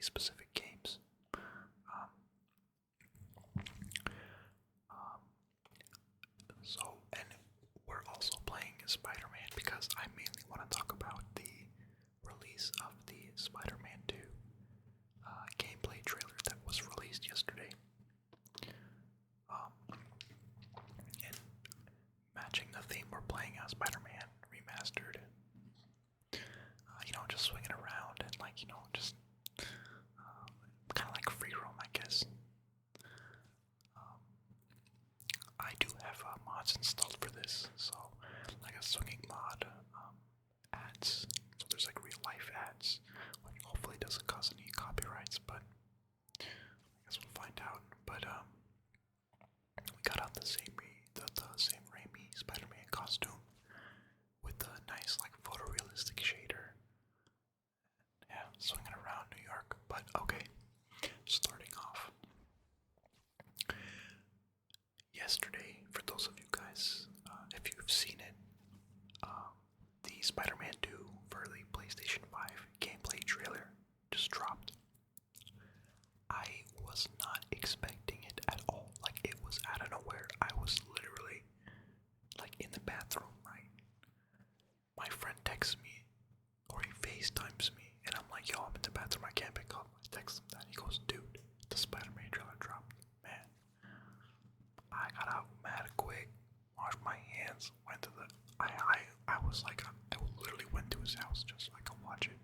these specific games. Um, um, and we're also playing Spider-Man because I mainly want to talk about the release of the Spider-Man 2 gameplay trailer that was released yesterday. And matching the theme, we're playing Spider-Man Remastered. Just swinging around and just kind of like free roam, I guess. I do have mods installed for this, so like a swinging mod, ads. So there's like real life ads, which hopefully doesn't cause any copyrights, but I guess we'll find out. But we got out the same Raimi Spider-Man costume with the nice like photorealistic shader. Yeah, swinging around New York. But okay, starting off. Yesterday, for those of you guys, if you've seen it, the Spider-Man 2 for the PlayStation 5 gameplay trailer just dropped. I was not expecting it at all. Like, it was out of nowhere. I was literally, like, in the bathroom, right? My friend texts me, or he FaceTimes me, and I'm like, yo, I'm in the bathroom, I can't pick up. I text him that, he goes, dude, the Spider-Man trailer dropped. Man, I got out mad quick, washed my hands, went to the, I was like, I literally went to his house just so I could watch it.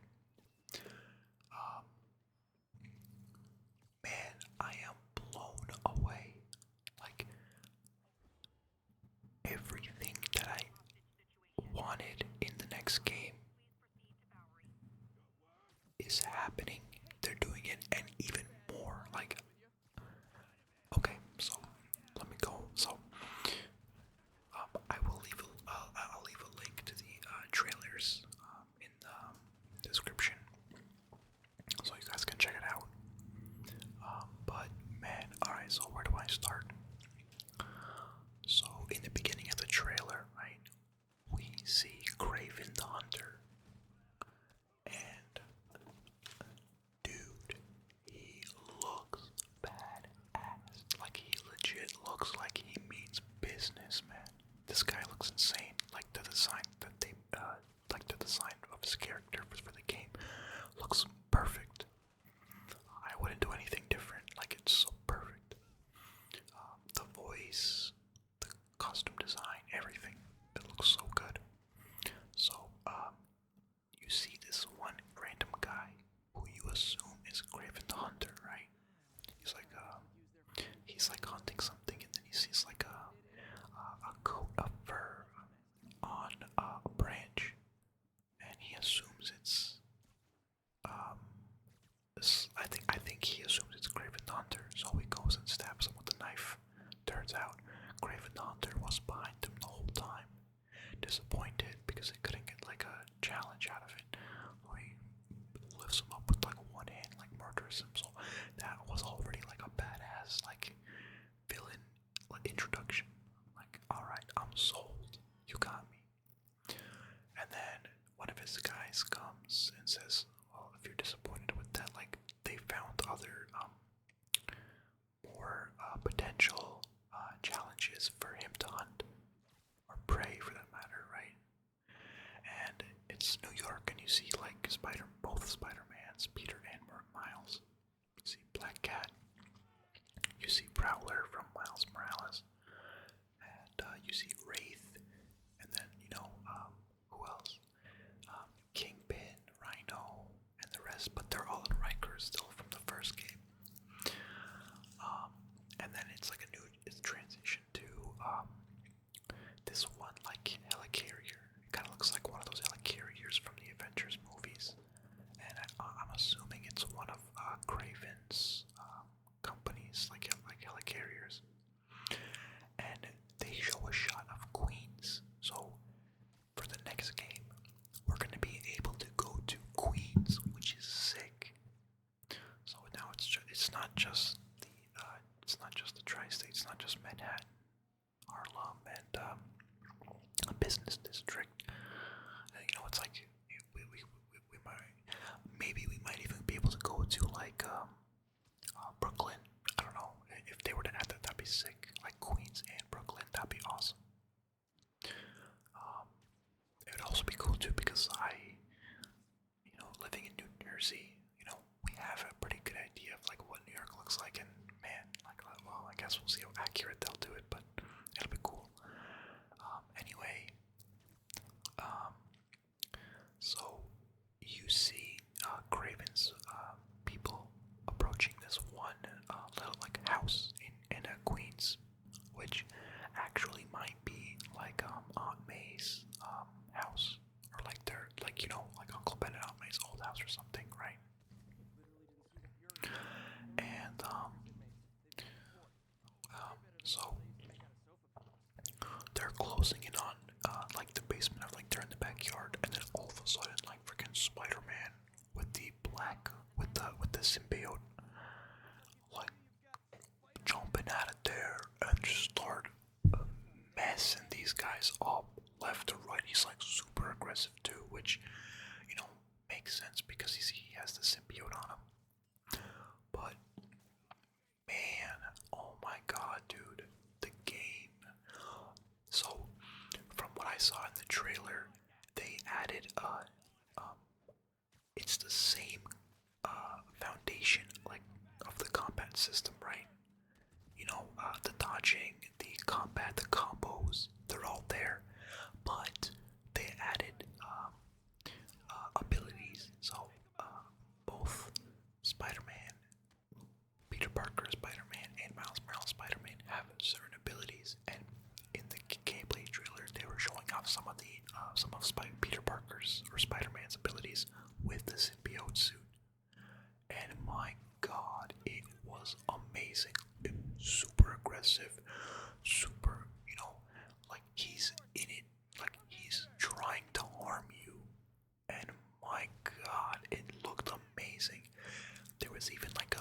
Man, I am blown away. Like, everything that I wanted in the next game is happening. They're doing it, and even more. Like, okay, so let me go. So, I'll leave a link to the trailers in the description, so you guys can check it out. But man, all right. So where do I start? So in the beginning of the trailer, right, we see Kraven the Hunter, and dude, he looks badass. Like, he legit looks like he means business, man. This guy looks insane. Like, the design that they, like the design of his character for the game looks perfect. I wouldn't do anything different. Like, it's so perfect. The voice, the costume design, everything. It looks so good. So, you see this one random guy who you assume is Kraven the Hunter, right? He's like hunting something, and then he sees like a coat of fur on a branch, and he assumes it's I think he assumes it's Kraven the Hunter, so he goes and stabs him with a knife. Turns out Kraven the Hunter was behind him the whole time. Disappointed because he couldn't get like a challenge out of it. So he lifts him up with like one hand, like murders him. So that was already like a badass like villain introduction. Like, alright, I'm sold. You got me. And then one of his guys comes and says, well, if you're disappointed with that, like, they found other more potential challenges for him to hunt, or prey for that matter, right? And it's New York, and you see like both Spider-Mans, Peter and Miles. You see Black Cat, you see Prowler from Miles Morales, and you see Wraith, and then who else? Kingpin, Rhino, and the rest, but they're all in Rikers still from the first game. And then it's like it's transition to this one like helicarrier. It kind of looks like one of those helicarriers from the Avengers movies, and I'm assuming it's one of Kraven's companies, like helicarriers. And they show a shot of Queen sick, like Queens and Brooklyn. That'd be awesome. It would also be cool too because living in New Jersey, we have a pretty good idea of like what New York looks like, and man, like, well, I guess we'll see how accurate they'll do it, but it'll be cool. Anyway, so you see Craven's people approaching this one little like house in Queens, which actually might be like Aunt May's house, or like their like Uncle Ben and Aunt May's old house or something, right? And so they're closing in on like the basement of like they're in the backyard, and then all of a sudden like freaking Spider-Man with the symbiote like jumping out of there and just start messing these guys up left to right. He's like super aggressive too, which makes sense because he has the symbiote on him. But man, oh my god, dude, the game. So from what I saw in the trailer, they added it's the same foundation like of the combat system, right? The dodging, the combat, the combos, they're all there, but they added abilities. So both Spider-Man, Peter Parker Spider-Man, and Miles Morales Spider-Man have certain abilities, and in the gameplay trailer, they were showing off some of Peter Parker's or Spider-Man's abilities with the symbiote suit, and my god, it was amazing. It was super aggressive, super, like he's in it, like he's trying to harm you, and my god, it looked amazing. There was even like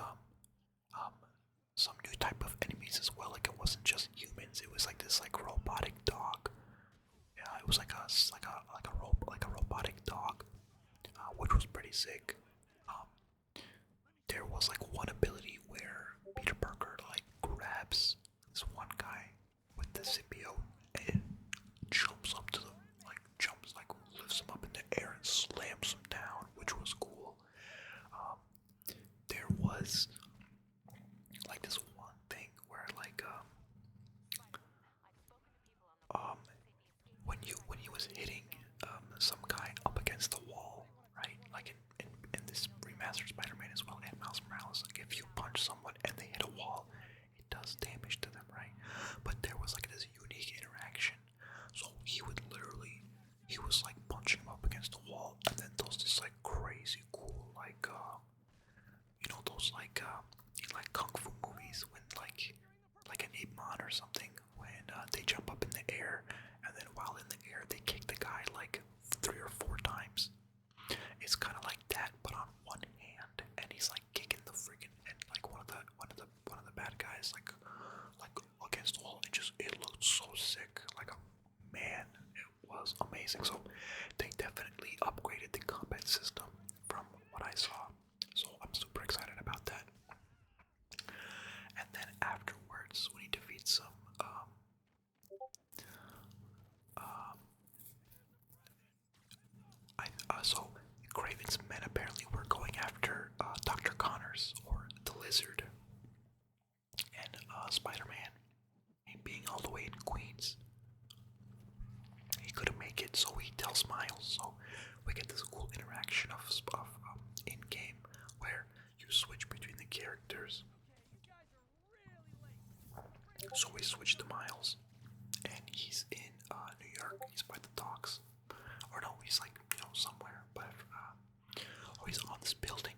some new type of enemies as well. Like it wasn't just humans. It was like this like robotic dog. Yeah, it was like a robotic dog, which was pretty sick. There was like one ability where Peter Parker like grabs this one guy with the symbiote and jumps up to them, like lifts him up in the air and slams him down, which was cool. There was like this one thing where like when he was hitting some guy up against the wall, right? Like in this remastered Spider-Man as well, and Miles Morales, like if you punch someone and they hit a wall, it does damage to them, right? But there was like this unique interaction. So he was like punching him up against the wall, and then those this like crazy cool like those like kung fu movies when like an Ip Man or something, when they jump up in the air, and then while in the air they kick the guy like 3 or 4 times. It's kind of like that, but on one hand, and he's like kicking the freaking, and like one of the bad guys like against the wall. It looked so sick. Like man, it was amazing. So they definitely upgraded the combat system from what I saw. So I'm super excited about that. And then afterwards, when he defeats some so Craven's men apparently were going after Dr. Connors, or the Lizard, and Spider-Man, being all the way in Queens, he couldn't make it, so he tells Miles. So we get this cool interaction of in-game where you switch between the characters. So we switch to Miles, and he's in New York. He's by the docks, or no, he's like somewhere. But he's on this building.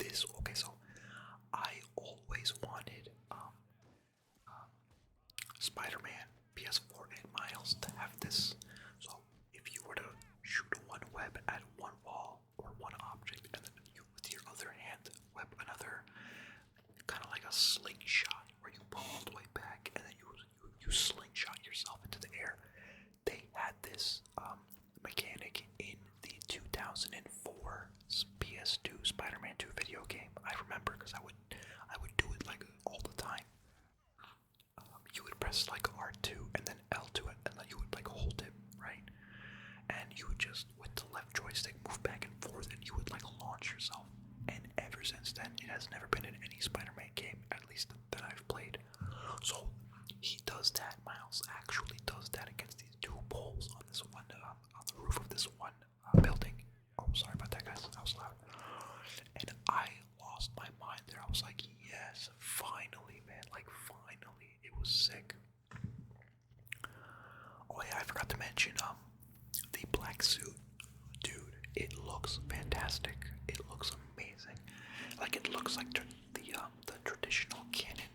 Okay. So I always wanted Spider-Man, PS4, and Miles to have this. So if you were to shoot one web at one wall or one object, and then you with your other hand web another, kind of like a slingshot, where you pull all the way back and then you slingshot yourself into the air. They had this mechanic in the 2004 PS2 Spider-Man press like R2 and then L2 and then you would like hold it, right? And you would just, with the left joystick, move back and forth and you would like launch yourself. And ever since then, it has never been in any Spider-Man game, at least that I've played. So he does that. Miles actually does that against these two poles on this one, on the roof of this one building. Oh, sorry about that, guys. That was loud. And I lost my mind there. I was like, yes, finally, man. Like, finally. It was sick. Oh yeah, I forgot to mention, the black suit. Dude, it looks fantastic. It looks amazing. Like, it looks like the traditional canon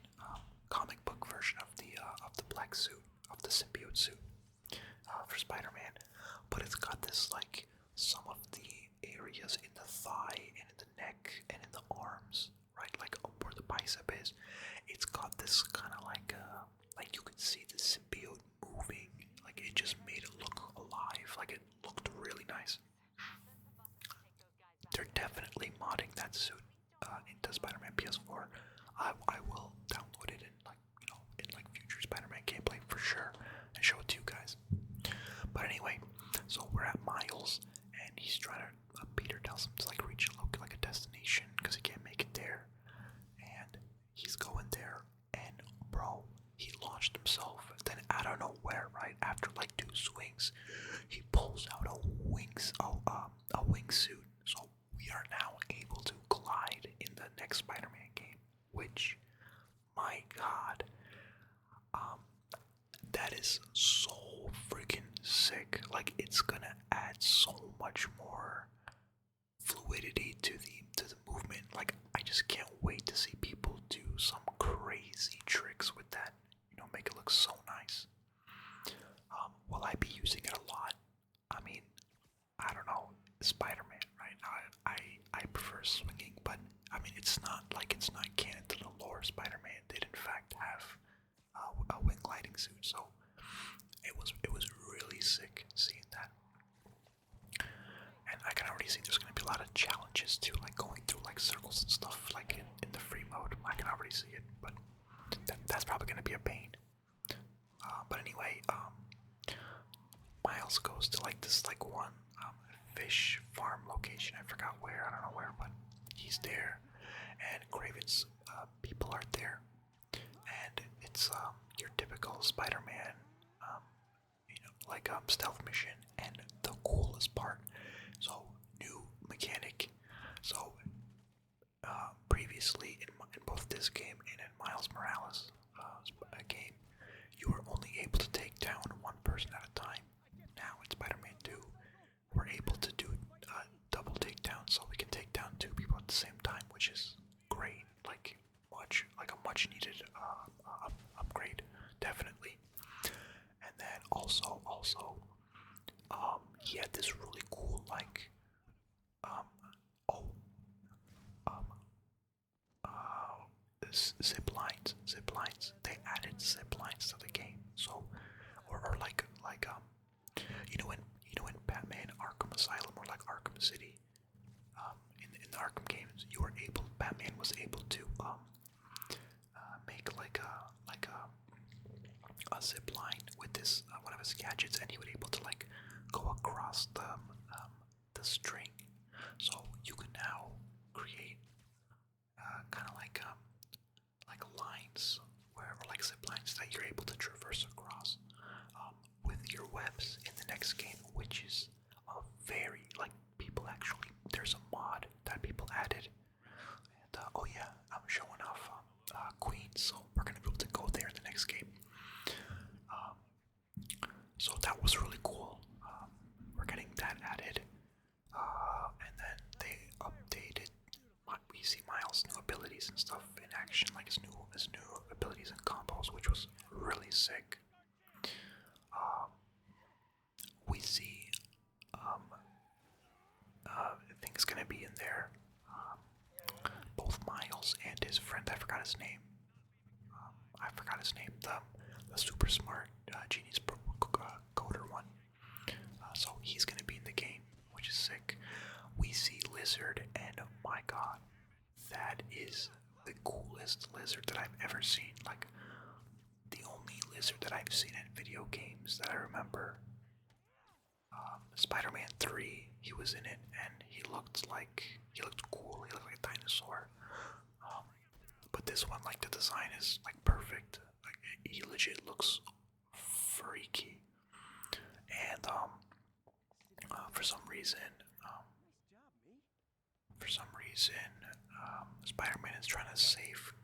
comic book version of the black suit, of the symbiote suit for Spider-Man. But it's got this, like, some of the areas in the thigh and in the neck and in the arms, right, like where the bicep is, it's got this kind of like you could see the symbiote moving, like it just made it look alive, like it looked really nice. They're definitely modding that suit into Spider-Man PS4. I will download it in like future Spider-Man gameplay for sure and show it to you guys. But anyway, so we're at Miles and he's trying to. Peter tells him to like reach a destination because he can't make it there, and he's going there, and bro, he launched himself. Then out of nowhere, right after like 2 swings, he pulls out a wingsuit. So we are now able to glide in the next Spider-Man game, which, my God, that is so freaking sick. Like, it's gonna add so much more fluidity to the movement. Like, I just can't wait to see people do some crazy tricks with that. Make it look so nice. Will I be using it a lot? I mean, I don't know. Spider-Man, right? I prefer swinging, but I mean, it's not canon to the lore. Spider-Man did in fact have a wing gliding suit, so it was really sick seeing that. And I can already see there's gonna be a lot of challenges too, like going through like circles and stuff, like in the free mode. I can already see it, but that's probably gonna be a pain. But anyway, Miles goes to like this like one fish farm location. I forgot where. I don't know where, but he's there, and Craven's people are there, and it's your typical Spider-Man, stealth mission. And the coolest part, so new mechanic. So previously in both this game and in Miles Morales game, you were only able to take down one person at a time. Now in Spider-Man 2, we're able to do double takedown, so we can take down 2 people at the same time, which is great. Like a much needed upgrade, definitely. And then also, he had this really cool zip lines. They added zip lines to the game. So, or in Batman Arkham Asylum or like Arkham City, in the Arkham games, Batman was able to make like a zip line with this one of his gadgets, and he was able to like go across the string. So you can now create kind of like lines or like zip lines that you're able to traverse across with your webs in the next game, which is a very people actually. There's a mod that people added, and oh yeah, I'm showing off Queens, so we're gonna be able to go there in the next game. So that was really cool. We're getting that added, and then they updated. We see Miles' new abilities and stuff in action, like his new abilities and combos, which was really sick. We see things gonna be in there. Both Miles and his friend, I forgot his name. The super smart genius coder one. So he's gonna be in the game, which is sick. We see Lizard, and oh my God, that is the coolest lizard that I've ever seen. Like, the only lizard that I've seen in video games that I remember. Spider-Man 3, he was in it, and he looked cool. He looked like a dinosaur. But this one, like the design is like perfect. Like he legit looks freaky. And for some reason, Spider-Man is trying to save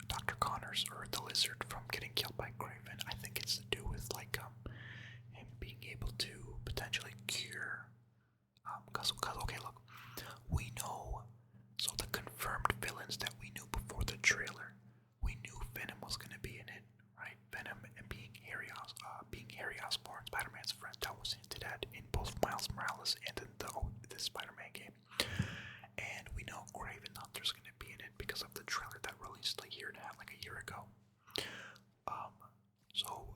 Dr. Connors or the lizard from getting killed by Craven. I think it's to do with like him being able to potentially cure. Because okay, look, we know. So the confirmed villains that we knew before the trailer, we knew Venom was gonna be in it, right? Venom and being Harry Osborn, Spider-Man's friend, that was hinted at in both Miles Morales and in the Spider-Man game. And we know Craven Hunter's gonna be in it because of the trailer that released like a year ago. So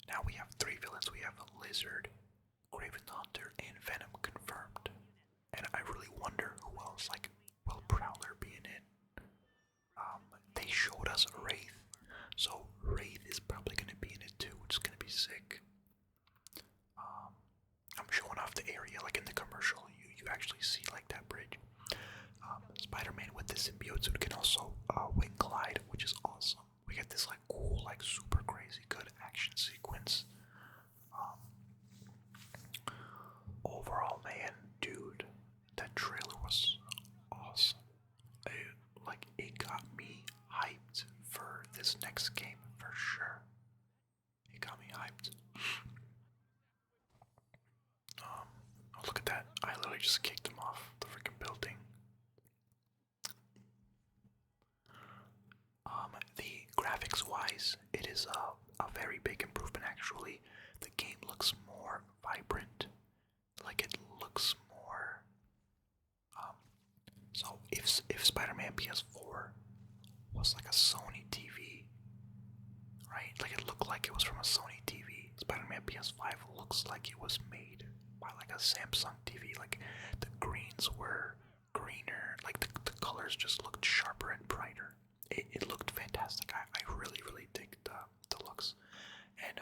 now we have three villains. We have a Lizard, Craven Hunter, and Venom confirmed. And I really wonder who else, like, will Prowler be in it? They showed us Wraith, so Wraith is probably gonna be in it too, which is gonna be sick. I'm showing off the area, like in the commercial, you actually see like that bridge. Spider-Man with the symbiote suit can also wing glide, which is awesome. We get this like cool, like super crazy good action sequence. Overall, man, dude, that trailer was awesome. It got me hyped for this next game for sure. It got me hyped. Oh, look at that! I literally just kicked him off the freaking building. The graphics-wise, it is a very big improvement. Actually, the game looks more vibrant. Like it looks more. So if Spider-Man PS4 was like a Sony TV, right? Like it looked like it was from a Sony TV. Spider-Man PS5 looks like it was made by like a Samsung TV. Like the greens were greener. Like the colors just looked sharper and brighter. It looked fantastic. I really dig the looks, and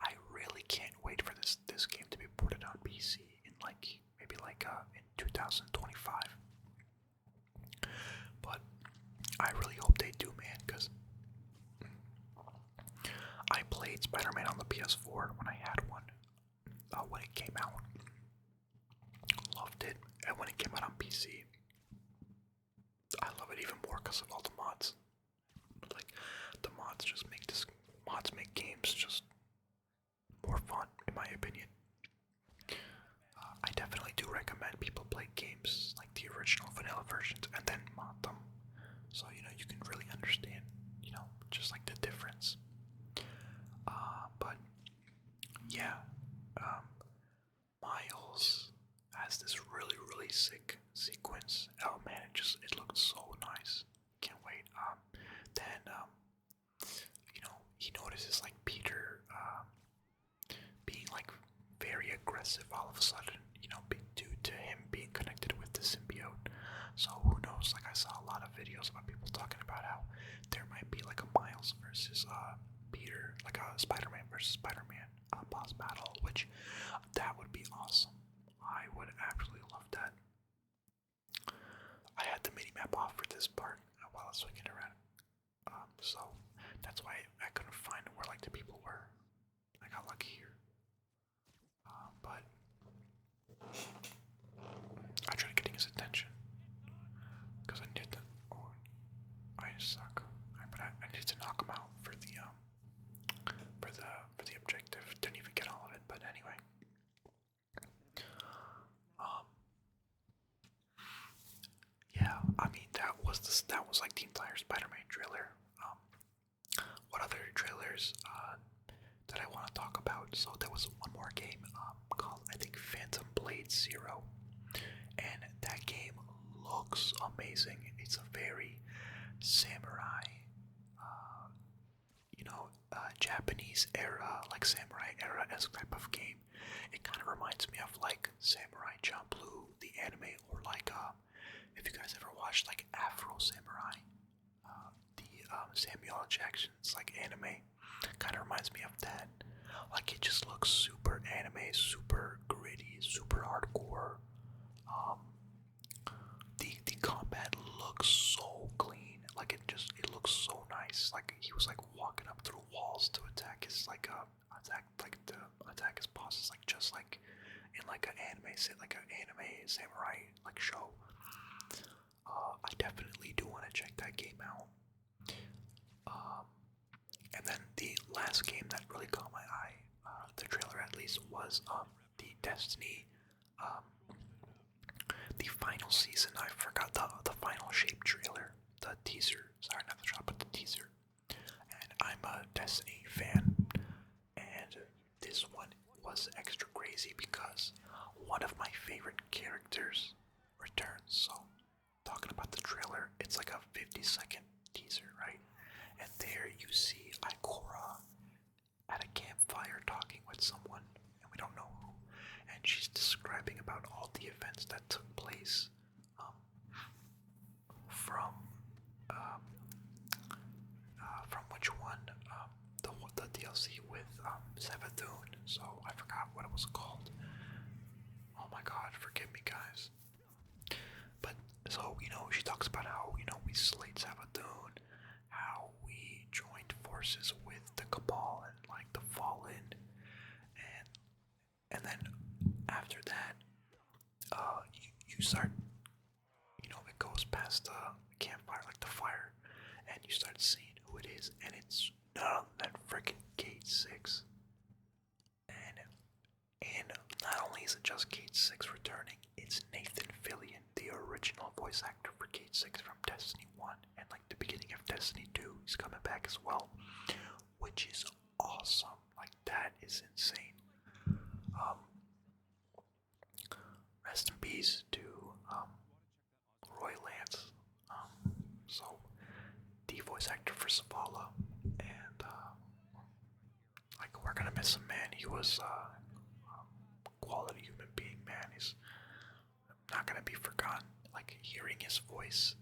I really can't wait for this game to be ported on PC in like maybe like in 2025. But I really hope they do, man, because I played Spider-Man on the PS4 when I had one when it came out. Loved it, and when it came out on PC, I love it even more because of all the mods. Like the mods just make games just more fun, in my opinion. I definitely do recommend people play games like the original vanilla versions and then mod them, so you can really understand, just like the difference. But yeah, Miles has this really sick sequence. Oh man, it looked so nice. Can't wait. Then he notices like Peter being like very aggressive all of a sudden, due to him being connected with the symbiote. So who knows? Like I saw a lot of videos about people talking about how there might be like a Miles versus Peter, like a Spider-Man versus Spider-Man boss battle, which that would be awesome. I would absolutely love that. I had the minimap off for this part while I was swinging around, so that's why I couldn't find where like the people were. I got lucky here, but I tried getting his attention because I need to. Oh, I suck. But I need to knock him out for the objective. Didn't even get all of it, but anyway. Yeah, I mean that was like the entire Spider-Man trailer. What other trailers that I want to talk about? So there was one more game called, I think, Phantom Blade Zero, and that game looks amazing. It's a very samurai, Japanese era, like samurai era-esque type of game. It kind of reminds me of like Samurai Champloo, the anime, or like if you guys ever watched like Afro Samurai, the Samuel L. Jackson's like anime, kind of reminds me of that. Like it just looks super anime, super gritty, super hardcore. Um, the combat looks so clean. Like it looks so nice. Like he was like walking up through walls to attack his attack his bosses, like just like in like an anime samurai like show. I definitely do want to check that game out. And then the last game that really caught my eye, the trailer at least, was the Destiny, um, the final season. I forgot the final shape trailer, the teaser. Sorry, not the trailer, but the teaser. And I'm a Destiny fan, and this one was extra crazy because one of my favorite characters returns. So, talking about the trailer, it's like a 50-second teaser, right? And there you see Ikora at a campfire talking with someone, and we don't know who. And she's describing about all the events that took place from from which one? The DLC with Savathun. So I forgot what it was called. Oh my god, forgive me, guys. But so she talks about how we slayed Savathun, how we joined forces with the Cabal and like the Fallen, and then after that, you start, it goes past the campfire, like the fire, and you start seeing who it is, and it's none other than freaking Gate 6. And not only is it just Gate 6 returning, it's Nathan Fillion, the original voice actor for Gate 6 from Destiny 1 and like the beginning of Destiny 2. He's coming back as well, which is awesome. Like that is insane. Rest in peace to Roy Lance. So the voice actor for Zavala, and like we're gonna miss him, man. He was quality human being, man. He's not gonna be forgotten. Like hearing his voice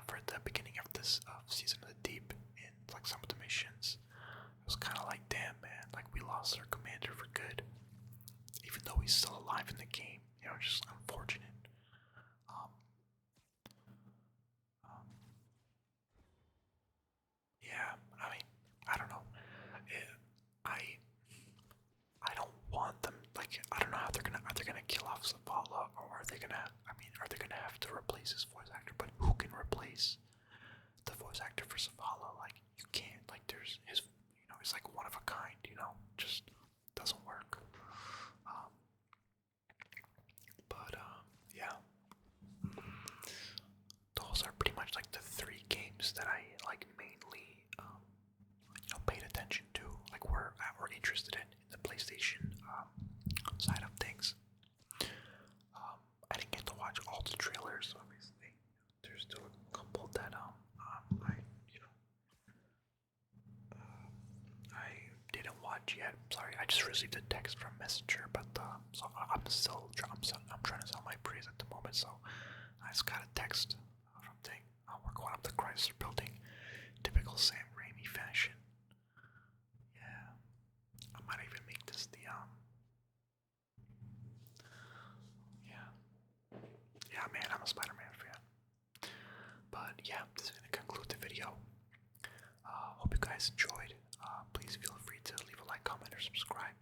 for the beginning of this season of the Deep in like some of the missions, it was kind of like, damn, man. Like we lost our commander for good, even though he's still alive in the game. Just unfortunate. Yeah, I mean, I don't know. I don't want them. Like, I don't know how are they gonna kill off Zavala, or are they gonna have to replace his voice actor? But who can replace the voice actor for Zavala? Like, you can't. Like, there's his, he's like one of a kind. Just doesn't work. Yeah, those are pretty much like the three games that I like mainly, paid attention to. Like, we're interested in the PlayStation side of things. I didn't get to watch all the trailers, obviously. There's still a couple that I didn't watch yet. Sorry, I just received a text from Messenger, but so I'm trying to sell my praise at the moment. So I just got a text from thing. We're going up the Chrysler Building, typical Sam Raimi fashion. Yeah, I might even make this the yeah, man, I'm a Spider-Man fan. But yeah, this is gonna conclude the video. Hope you guys enjoyed. Please feel free to leave a like, comment, or subscribe.